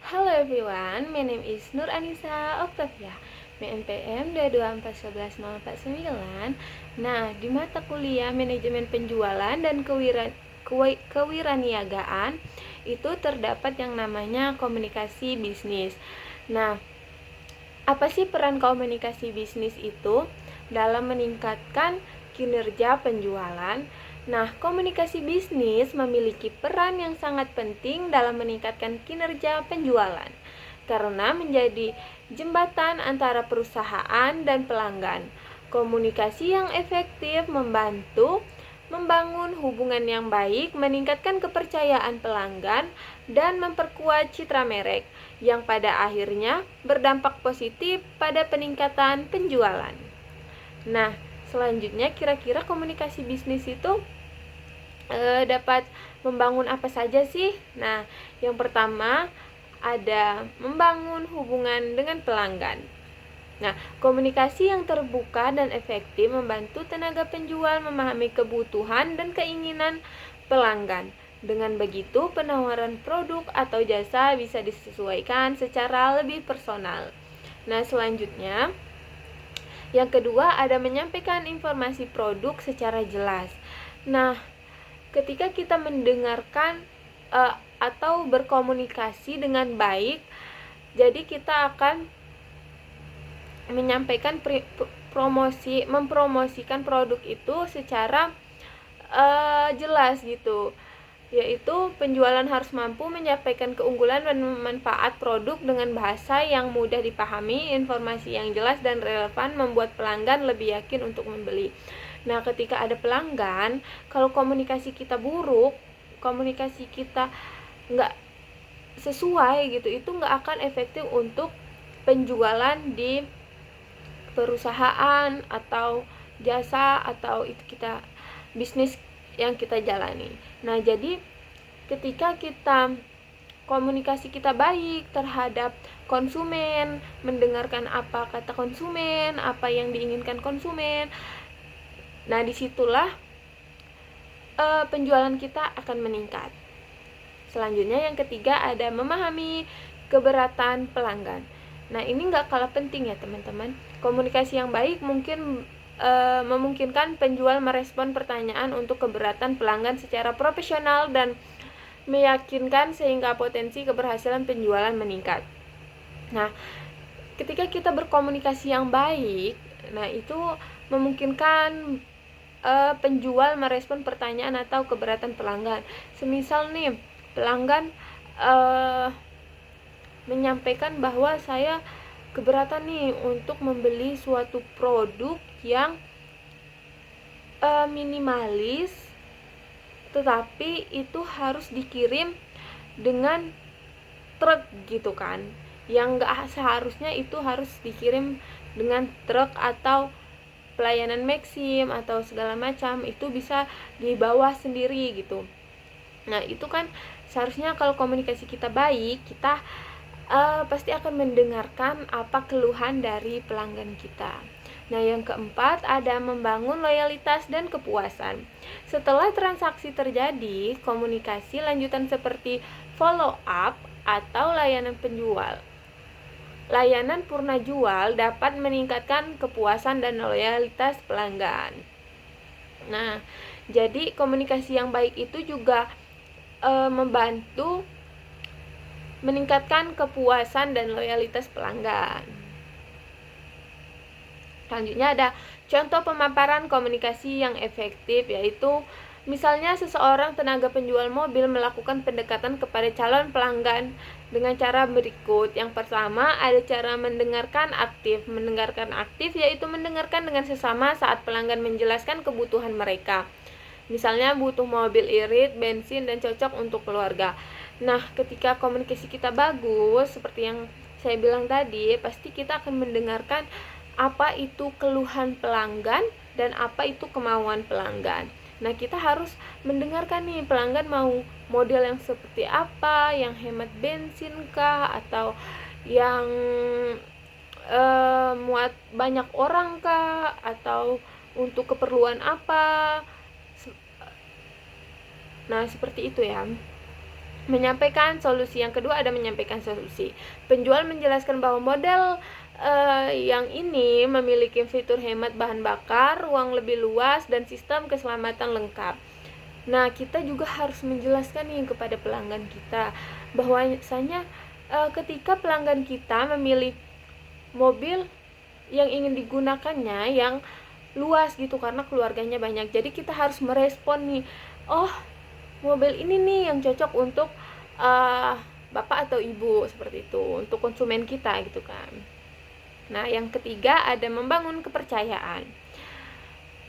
Hello everyone, my name is Nur Anissa Octavia, MNPM 224110449. Nah, di mata kuliah Manajemen Penjualan dan Kewiraniagaan itu terdapat yang namanya komunikasi bisnis. Nah, apa sih peran komunikasi bisnis itu dalam meningkatkan kinerja penjualan? Nah, komunikasi bisnis memiliki peran yang sangat penting dalam meningkatkan kinerja penjualan karena menjadi jembatan antara perusahaan dan pelanggan. Komunikasi yang efektif membantu membangun hubungan yang baik, meningkatkan kepercayaan pelanggan, dan memperkuat citra merek yang pada akhirnya berdampak positif pada peningkatan penjualan. Nah, selanjutnya kira-kira komunikasi bisnis itu dapat membangun apa saja sih? Nah, yang pertama ada membangun hubungan dengan pelanggan. Nah, komunikasi yang terbuka dan efektif membantu tenaga penjual memahami kebutuhan dan keinginan pelanggan. Dengan begitu, penawaran produk atau jasa bisa disesuaikan secara lebih personal. Nah, selanjutnya yang kedua ada menyampaikan informasi produk secara jelas. Nah, ketika kita mendengarkan atau berkomunikasi dengan baik, jadi kita akan menyampaikan mempromosikan produk itu secara jelas gitu, yaitu penjualan harus mampu menyampaikan keunggulan dan manfaat produk dengan bahasa yang mudah dipahami, informasi yang jelas dan relevan membuat pelanggan lebih yakin untuk membeli. Nah, ketika ada pelanggan, kalau komunikasi kita buruk, komunikasi kita nggak sesuai gitu, itu nggak akan efektif untuk penjualan di perusahaan atau jasa atau itu kita bisnis yang kita jalani. Nah, jadi ketika kita komunikasi kita baik terhadap konsumen, mendengarkan apa kata konsumen, apa yang diinginkan konsumen, nah disitulah penjualan kita akan meningkat. Selanjutnya yang ketiga ada memahami keberatan pelanggan. Nah, ini nggak kalah penting ya teman-teman. Komunikasi yang baik memungkinkan penjual merespon pertanyaan untuk keberatan pelanggan secara profesional dan meyakinkan sehingga potensi keberhasilan penjualan meningkat. Nah, ketika kita berkomunikasi yang baik, nah itu memungkinkan penjual merespon pertanyaan atau keberatan pelanggan. Semisal nih, pelanggan menyampaikan bahwa saya keberatan nih untuk membeli suatu produk yang minimalis, tetapi itu harus dikirim dengan truk gitu kan, yang gak seharusnya itu harus dikirim dengan truk atau pelayanan Maxim atau segala macam, itu bisa dibawa sendiri gitu. Nah, itu kan seharusnya kalau komunikasi kita baik, kita pasti akan mendengarkan apa keluhan dari pelanggan kita. Nah, yang keempat ada membangun loyalitas dan kepuasan. Setelah transaksi terjadi, komunikasi lanjutan seperti follow up atau layanan penjual. Layanan purna jual dapat meningkatkan kepuasan dan loyalitas pelanggan. Nah, jadi komunikasi yang baik itu juga membantu meningkatkan kepuasan dan loyalitas pelanggan. Selanjutnya ada contoh pemaparan komunikasi yang efektif, yaitu misalnya seseorang tenaga penjual mobil melakukan pendekatan kepada calon pelanggan dengan cara berikut. Yang pertama ada cara mendengarkan aktif. Mendengarkan aktif yaitu mendengarkan dengan sesama saat pelanggan menjelaskan kebutuhan mereka. Misalnya butuh mobil irit, bensin, dan cocok untuk keluarga. Nah, ketika komunikasi kita bagus, seperti yang saya bilang tadi, pasti kita akan mendengarkan apa itu keluhan pelanggan dan apa itu kemauan pelanggan. Nah, kita harus mendengarkan nih, pelanggan mau model yang seperti apa, yang hemat bensin kah, atau yang muat banyak orang kah, atau untuk keperluan apa. Nah, seperti itu ya. menyampaikan solusi. Yang kedua ada menyampaikan solusi. Penjual menjelaskan bahwa model yang ini memiliki fitur hemat bahan bakar, ruang lebih luas, dan sistem keselamatan lengkap. Nah, kita juga harus menjelaskan nih kepada pelanggan kita bahwasanya ketika pelanggan kita memilih mobil yang ingin digunakannya yang luas gitu karena keluarganya banyak. Jadi kita harus merespon nih, oh mobil ini nih yang cocok untuk bapak atau ibu, seperti itu, untuk konsumen kita gitu kan. Nah, yang ketiga ada membangun kepercayaan,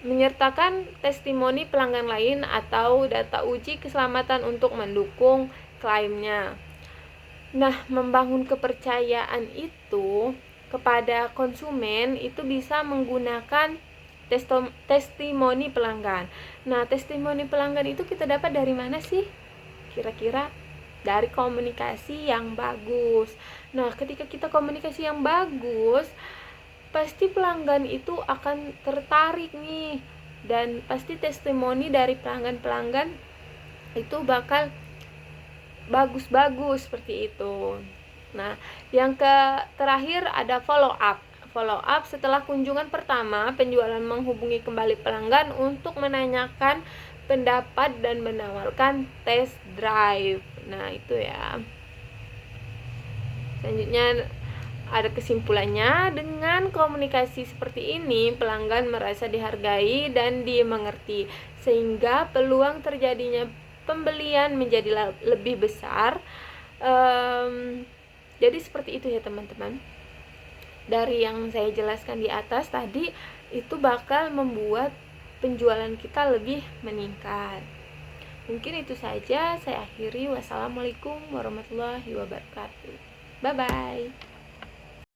menyertakan testimoni pelanggan lain atau data uji keselamatan untuk mendukung klaimnya. Nah, membangun kepercayaan itu kepada konsumen itu bisa menggunakan testimoni pelanggan. Nah, testimoni pelanggan itu kita dapat dari mana sih? Kira-kira dari komunikasi yang bagus. Nah, ketika kita komunikasi yang bagus, pasti pelanggan itu akan tertarik nih, dan pasti testimoni dari pelanggan-pelanggan itu bakal bagus-bagus seperti itu. Nah, yang terakhir ada follow up. Follow up setelah kunjungan pertama, penjualan menghubungi kembali pelanggan untuk menanyakan pendapat dan menawarkan test drive. Nah, itu ya. Selanjutnya ada kesimpulannya, dengan komunikasi seperti ini pelanggan merasa dihargai dan dimengerti, sehingga peluang terjadinya pembelian menjadi lebih besar. Jadi seperti itu ya teman-teman. Dari yang saya jelaskan di atas tadi, itu bakal membuat penjualan kita lebih meningkat. Mungkin itu saja, saya akhiri. Wassalamualaikum warahmatullahi wabarakatuh. Bye bye.